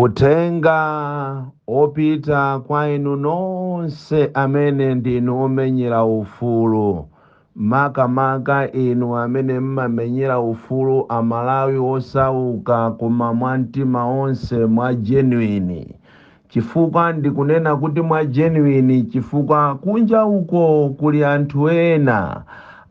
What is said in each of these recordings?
Utenga opita kwa inu nonse amene ndinu omenyera ufulu, makamaka inu amene mmamenyera ufulu amalawi osauka koma mwa mtima onse mwa genuine. Chifukwa ndikunena kuti mwa genuine chifukwa kunja uko kuli anthu ena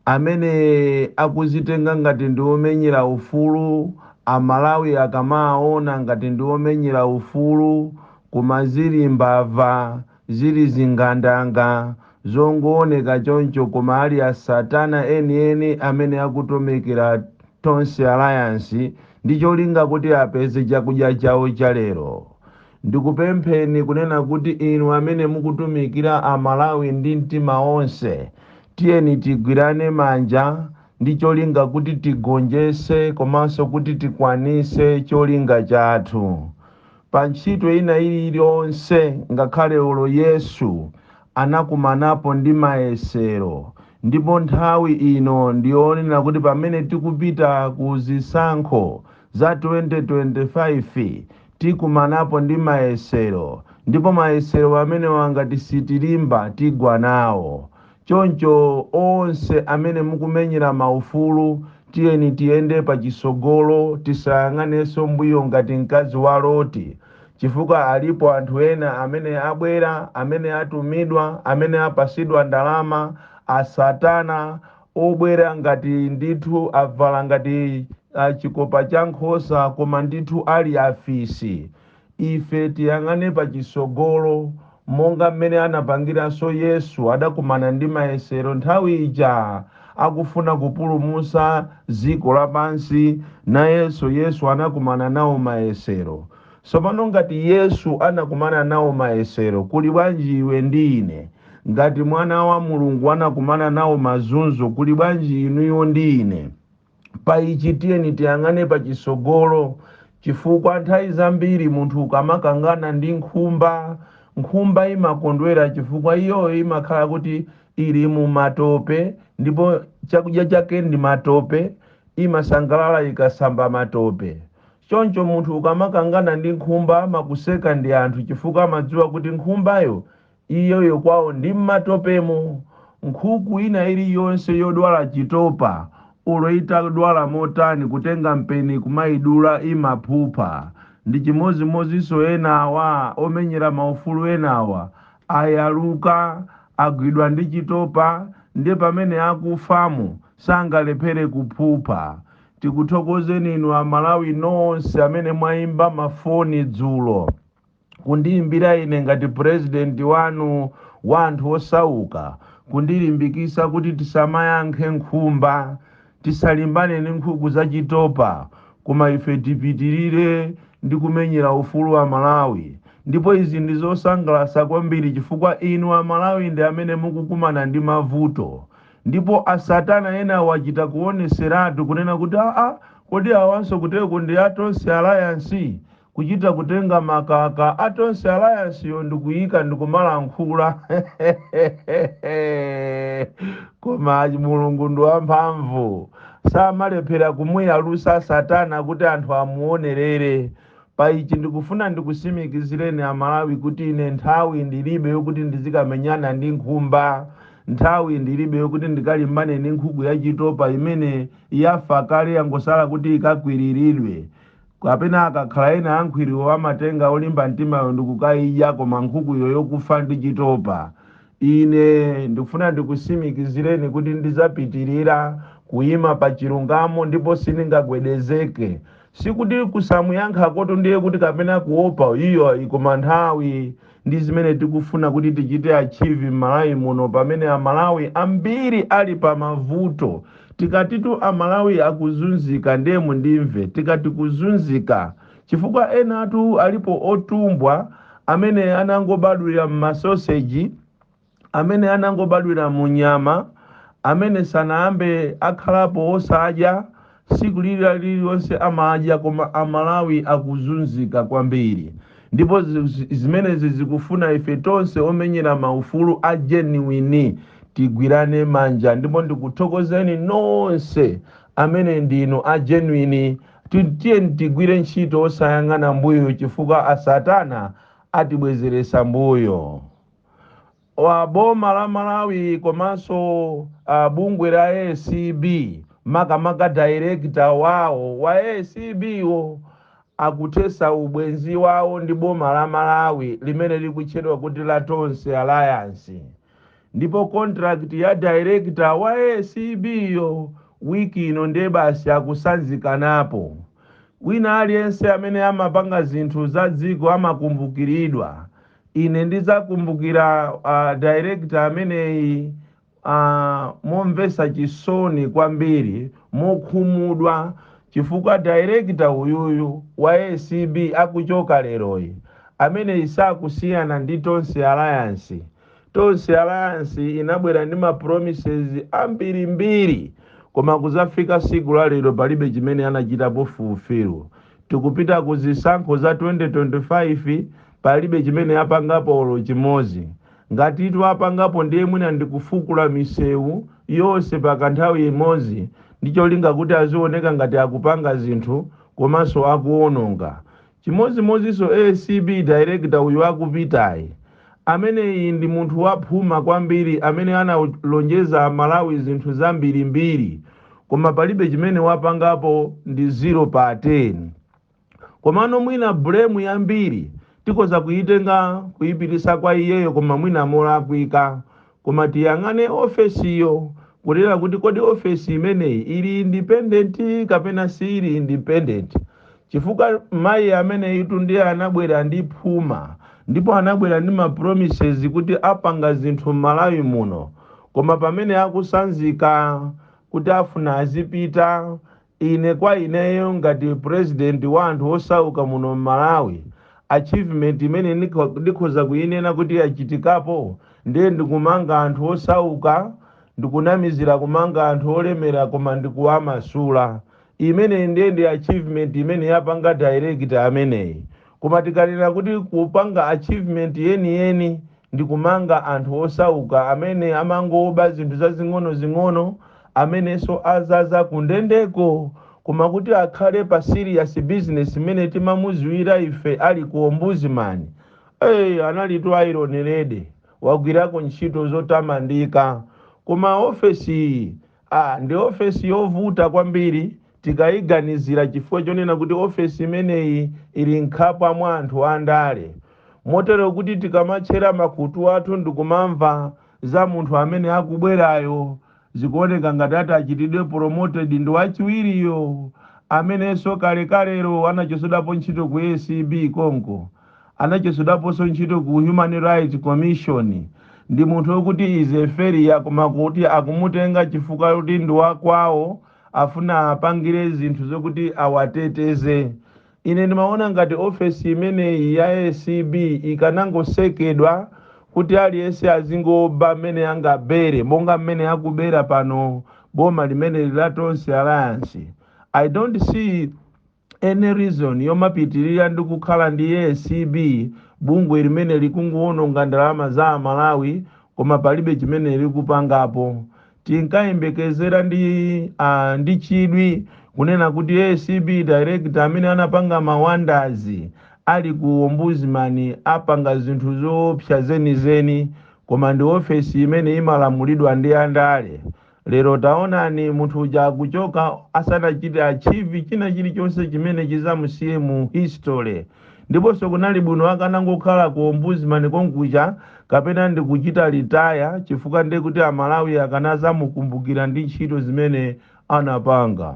amene akuzitenga ngati ndi omenyera ufulu, amalawi akamaona ngati ndi omenyera ufulu, koma zili mbava zili zingandanga zongooneka choncho, koma ali asatana enieni amene akutumikira Tonse Alliance ndi cholinga kuti apeze chakudya chawo cha lero. Ndikupempheni kunena kuti inu amene mukutumikira amalawi ndi mtima onse, tiyeni tigwirane manja ndi cholinga kuti tigonjese komanso kuti tikwanise cholinga chathu. Pa ntchito ina iliyonse ngakhale ulo Yesu anakumanapo ndi mayesero, ndipo nthawi ino ndionena kuti pamene tikupita ku zisankho za 2025 tikumanapo ndi mayesero, ndipo mayesero amene wangati sitilimba tigwa nawo. Choncho onse amene mukumenyera maufulu, tiyeni tiyende pa chisogolo, tisayang'anenso mbuyo ngati mkazi wa Loti, chifukwa alipo anthu ena amene abwera, amene atumidwa, amene apasidwa ndalama, asatana obwera ngati ndithu avala ngati chikopa cha nkhosa, koma ndithu ali afisi. Ife tiyang'ane pa chisogolo monga mmene anapangiranso Yesu adakumana ndi mayesero nthawi ija akufuna kupulumutsa dziko lapansi, nayenso Yesu anakumana nawo mayesero. Tsopano ngati Yesu anakumana nawo mayesero, kuli bwanji iwe ndi ine? Ngati mwana wa Mulungu anakumana nawo mazunzo, kuli bwanji inuyo ndi ine? Pa ichi tiyeni tiyang'ane pa chisogolo, chifukwa nthawi zambiri munthu ukamakangana ndi nkhumba imakondwera chifukwa iyo imakhala kuti ili mu matope, ndipo chakudya chake ndi matope, imasangalala ikasamba matope. Choncho munthu ukamakangana ndi nkhumba amakuseka ndi anthu chifukwa amadziwa kuti nkhumbayo iyoyo kwawo ndi mmatopemo. Nkhuku ina iliyonse yodwala chitopa, ulo itadwala motani kutenga mpeni kumayidula imaphupha. Ndi chimozimozinso enawa omenyera maufulu enawa ayaluka agwidwa ndi chitopa, ndiye pamene akufamo sangalephere kuphupha. Tikuthokozeni inu amalawi nonse amene mwayimba mafoni dzulo kundiyimbira ine ngati president wanu wa anthu osauka, kundilimbikitsa kuti tisamayankhe nkhumba, tisalimbane ndi nkhuku za chitopa, koma ife tipitirire ndi kumenyera ufulu wa Malawi. Ndipo izi ndi zosangalatsa kwambiri chifukwa inu amalawi ndi amene mukukumana ndi mavuto, ndipo asatana ena wachita kuoneseratu kunena kuti kodi awanso kuteko ndi a Tonse Alliance, kuchita kutenga makaka a Tonse Alliance yo ndikuyika ndikumalankhula. Koma Mulungu ndi wamphamvu, samalephera kumuyalusa satana kuti anthu amuonerere. Pa ichi ndikufuna ndikusimikizireni amalawi kuti ine nthawi ndilibe yokuti ndizikamenyana ndi nkhumba, nthawi ndilibe yokuti ndikalimbane ndi nkhuku ya chitopa imene yafa kale yangosala kuti ikakwiriridwe. Kapena akakhala ena ankhwiriwo amatenga olimba mtimayo ndikukayidya, koma nkhukuyo yokufa ndi chitopa. Ine ndikufuna ndikusimikizireni kuti ndizapitirira kuyima pa chilungamo ndipo sindingagwedezeke. Sikuti kusamuyankha koto ndiye kuti kapena kuopa iyo, koma nthawi ndi zimene tikufuna kuti tichite achieve m'Malawi muno, pamene amalawi ambiri ali pa mavuto. Tikatitu amalawi akuzunzika ndiye mundimve, tikati kuzunzika chifukwa ena atu alipo otumbwa amene anangobadwira m'masoseji, amene anangobadwira mu nyama, amene sanayambe akhalapo osadya, siku lililonse amadya, koma amalawi akuzunzika kwambiri. Ndipo zimenezi zikufuna ife tonse omenyera maufulu a genuine tigwirane manja. Ndipo ndikuthokozeni nonse amene ndinu a genuine, tiye tigwire ntchito osayang'ana mbuyo chifukwa asatana atibwezeresa mbuyo. Wa boma la Malawi komanso bungwe la ACB makamaka director wawo wa ACB wo akutesa ubwenzi wawo ndi boma la Malawi limene likutchedwa kuti la Tonse Alliance, ndipo contract ya director wa ACB yo wiki ino ndiye basi akusanzikanapo. Wina aliyense amene amapanga zinthu za dziko amakumbukiridwa. Ine ndizakumbukira director ameneyi momvesa chisoni kwambiri, mokhumudwa chifukwa director uyuyu wa ACB akuchoka leroyi, amene isakusiyana ndi Tonse Alliance. Tonse Alliance inabwera ndi ma promises ambirimbiri, koma kuzafika siku la lero palibe chimene anachitapo fulufulu. Tikupita kuzisankho za 2025 palibe chimene apangapo olo chimozi. Ngati itu apangapo ndiye mwina ndikufukula misewu yonse pakanthawi imodzi, ndicho linga kuti azioneka ngati akupanga zinthu komanso akuononga. Chimodzimodzinso ACB director uyu akupitayi, amene ndi munthu waphuma kwambiri, amene analonjeza Malawi zinthu zambirimbiri, koma palibe chimene wapangapo ndi 0 pa 10. Komano mwina blame yambiri tikoza kuitenga kuyipitisa kwa iyeyo, koma mwina molakwika. Koma tiyang'ane ofesiyo kulera kuti kodi ofesi imeneyi ili independent kapena si ili independent, chifukwa mayi amene itu ndiye anabwera ndi phuma, ndipo anabwera ndi ma promises kuti apanga zinthu Malawi muno, koma pamene akusanzika kuti afuna azipita, ine kwa ineyo ngati president wa anthu osauka muno Malawi, achievement imene ndikhoza kuyinena kuti yachitikapo ndiye ndikumanga anthu osauka, ndikunamizira kumanga anthu olemera koma ndikuwamasula. Imene ndiye ndi achievement imene yapanga director ameneyi. Koma tikanena kuti kupanga achievement yeni ndikumanga anthu osauka amene amangoba zinthu zazing'ono amenenso azaza kundendeko, koma kuti akhale pa serious business imene timamuziwira ife ali ku ombudsman, analitu Iron Lady wagwirako ntchito zotamandika. Koma ofesi ndi ofesi yovuta kwambiri tikayiganizira, chifukwa chonena kuti ofesi imeneyi ili nkhapwa mwa anthu andale, motero kuti tikamatchera makutu athu ndikumamva za munthu amene akubwerayo zikuoneka ngati achitidwe promoted ndi wachiwiriyo, amenenso kalekalero anachosedwapo ntchito ku ACB konko, anachosedwaponso ntchito ku Human Rights Commission. Ndi munthu wokuti ize failure, koma kuti akumutenga chifukwa kuti ndi wakwawo, afuna apangire zinthu zokuti awateteze. Ine ndimaona ngati ofesi imeneyi ya ACB ikanangosekedwa kuti aliyense azingoba mmene angabere, monga mmene akubera pano boma limene la Tonse Alliance. I don't see any reason yomapitirira ndi kukhala ndi ACB, bungwe limene likungoononga ndalama za Malawi, koma palibe chimene likupangapo. Tinkayembekezera ndi chidwi kunena kuti ACB director amene anapanga mawonders ali ku ombudsman apanga zinthu zopsa zenizeni, koma ndi ofesi imene imalamulidwa ndi andale. Lero taonani munthu uja kuchoka asanachite achieve china chilichonse chimene chizamusiye mu history, ndiponso kunali bwino akanangokhala ku ombudsman konkucha kapena ndi kuchita retire, chifukwa ndi kuti Amalawi akanazamukumbukira ndi ntchito zimene anapanga.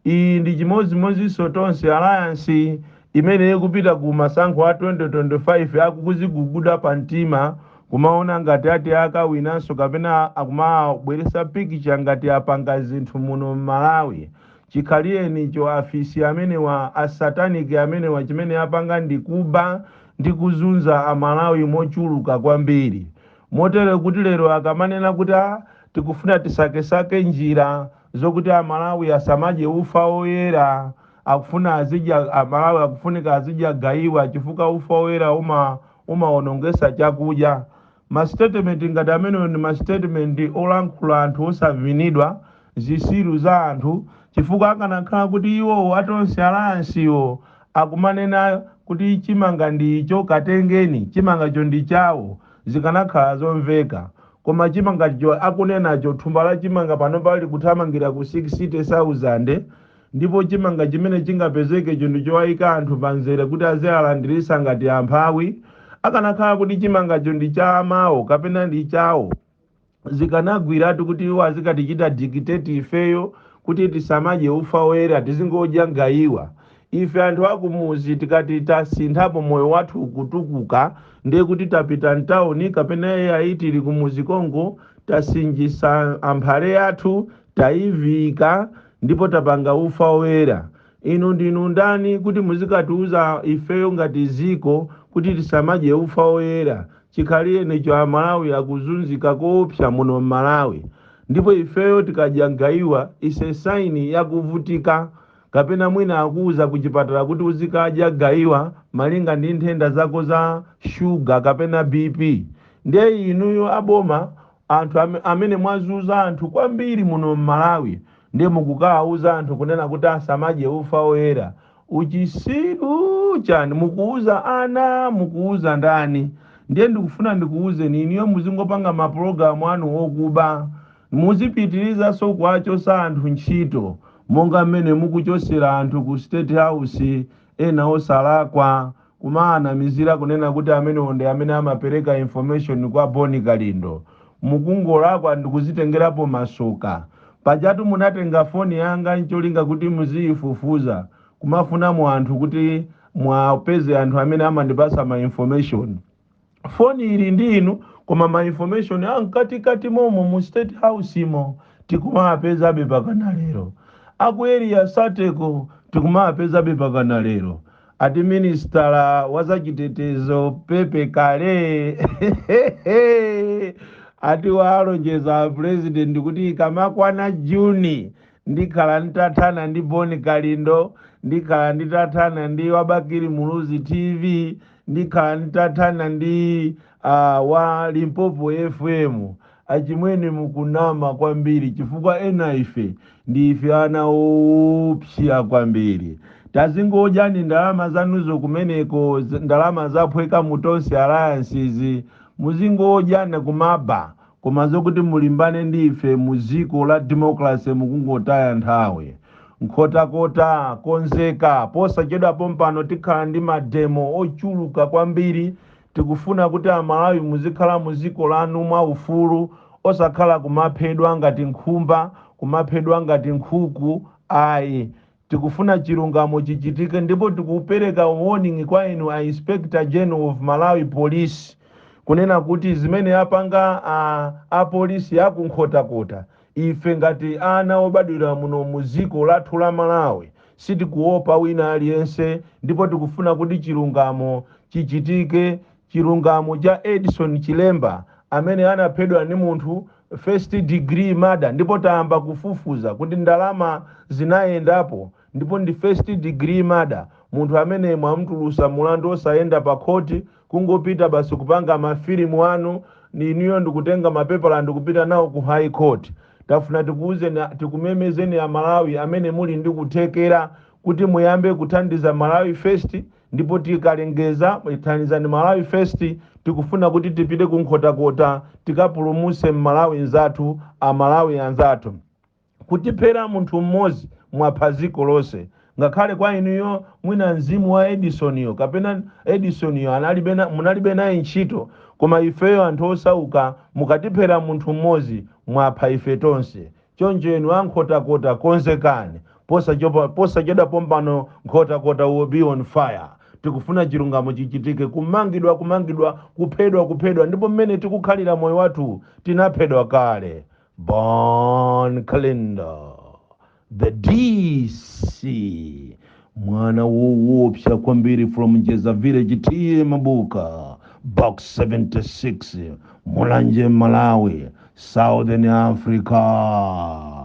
Iyi ndi chimodzimodzinso Tonse Alliance imene ikupita ku masankho a 2025 akukuziguguda pa mtima, kumaona ngati ati akawinanso kapena akumabweresa picture ngati apanga zinthu muno Malawi. Chikhaliyeni cho afisi amene wa asatanic amene wa chimene apanga ndi kuba ndi kuzunza Amalawi mochuluka kwambiri, motero kuti lero akamanena kuti tikufuna tisake njira zokuti Amalawi asamadye ufa oyera, akufuna azidya Amalawi akufunika azidya gayiwa chifukwa ufa oyera umaonongesa chakudya. Ma statement ngati amene ndi ma statement olankhula anthu osavinidwa, zisiru za anthu chifukwa akanakhala kuti iwo atonse alansiwo akumanena kuti chimanga ndicho katengeni, chimangacho ndi chawo, zikanakhala zomveka. Koma chimangacho akunenacho thumba la chimanga pano pali kuthamangira ku 60,000, ndipo chimanga chimene chingapezeke chinthu chowayika anthu panzere kuti aziwalandirisa ngati amphawi. Akanakhala kuti chimangacho ndi cha amawo kapena ndi chawo, zikanagwiratu kuti iwo azikatichita dictate ifeyo kuti tisamadye ufa woyera, tizingodya ngayiwa. Ife anthu akumuzi tikati tasinthapo moyo wathu ukutukuka, ndiye kuti tapita mtawuni kapena yayi tili kumuzi kongo, tasinjisa amphale yathu, tayivika, ndipo tapanga ufa woyera. Inu ndinu ndani kuti muzikatiuza ifeyo ngati ziko kuti tisamadye ufa woyera? Chikhalire nicho amalawi akuzunzika koopsa muno Malawi, ndipo ifeyo tikadya ngayiwa ise saini yakuvutika. Kapena mwina akuuza kuchipatala kuti uzikadya gayiwa malinga ndi nthenda zako za shuga kapena BP. Ndiye inuyo aboma, anthu amene mwazuza anthu kwambiri muno Malawi, ndiye mukukawuza anthu kunena kuti asamadye ufa woyera. Uchisiru chani, mukuuza ana, mukuuza ndani? Ndiye ndikufuna ndikuuze niniyo muzingopanga mapulogalamu anu okuba, muzipitiriza so kuwachosa anthu ntchito monga mmene mukuchosera anthu ku State House ena osalakwa kumanamizira kunena kuti amene onde amene amapereka information kwa Boni Kalindo. Mukungolakwa ndikuzitengerapo masoka. Pajatu munatenga foni yanga ncholinga kuti muziyifufuza kumafuna mu anthu kuti mwapeze anthu amene amandipasa ma information. Foni ili ndinu koma ma information ankatikati momo mu State House imo tikumapeza bepakana lero. Aku area Sateko tikumapeza bepakana lero. Ati ministala wazachitetezo Pepe Kale ati walonjeza president kuti kamakwana Juni ndikhala nitathana ndi Boni Kalindo, ndikhala nditathana ndi Wabakiri Muluzi TV, ndikhala nditathana ndi wa Limpopo FM. Achimwene mukunama kwambiri chifukwa ena ife ndi ife ana opsya kwambiri. Tazingodya ni ndalama zanuzo kumeneko, ndalama zaphweka mutonse alliances, muzingodya na kumaba komazo kuti mulimbane ndi ife muziko la democracy mukungotaya nthawi. Nkhotakota konzeka posachedwa pompano tikhala ndi mademo ochuluka kwambiri. Tikufuna kuti Amalawi muzikhala muziko lanu mwa ufulu, osakhala kumaphedwa ngati nkhumba, kumaphedwa ngati nkhuku. Ayi, tikufuna chilungamo chichitike, ndipo tikupereka warning kwa inu a Inspector General of Malawi Police kunena kuti zimene apanga a polisi yakunkhotakota, ife ngati ana obadwira muno muziko lathu la Malawi sitikuopa wina aliyense, ndipo tikufuna kuti chilungamo chichitike. Chilungamo cha Edison Chilemba amene anaphedwa ni munthu first degree murder, ndipo tayamba kufufuza kuti ndalama zinayendapo, ndipo ndi first degree murder. Munthu amene mwamtulusa mulandu osayenda pa khoti, kungopita basi kupanga mafilimu anu, niyo ndikutenga mapepala ndikupita nawo ku high court. Tafuna tikuuze tikumemezeni ya Malawi amene muli ndi kuthekera kuti muyambe kuthandiza Malawi First, ndipo tikalengeza thandizani Malawi First. Tikufuna kuti tipite kunkhotakota tikapulumuse Malawi nzathu, Amalawi anzathu. Kutiphera munthu mmozi mwaphaziko lose, ngakhale kwa inuyo mwina mzimu wa Edisonyo kapena Edisonyo munalibe naye ntchito, koma ifeyo anthu osauka mukatiphera munthu mmozi mwapha ife tonse. Choncho enu ankhotakota konzekani, posachedwa pompano nkhotakota will be on fire. Tikufuna chilungamo chichitike, kumangidwa, kuphedwa, ndipo mmene tikukhalira moyo wathu tinaphedwa kale. Boni Kalindo, the DC, mwana woopsa kwambiri from Jeza Village T Mabuka, box 76, Mulanje, Malawi, Southern Africa.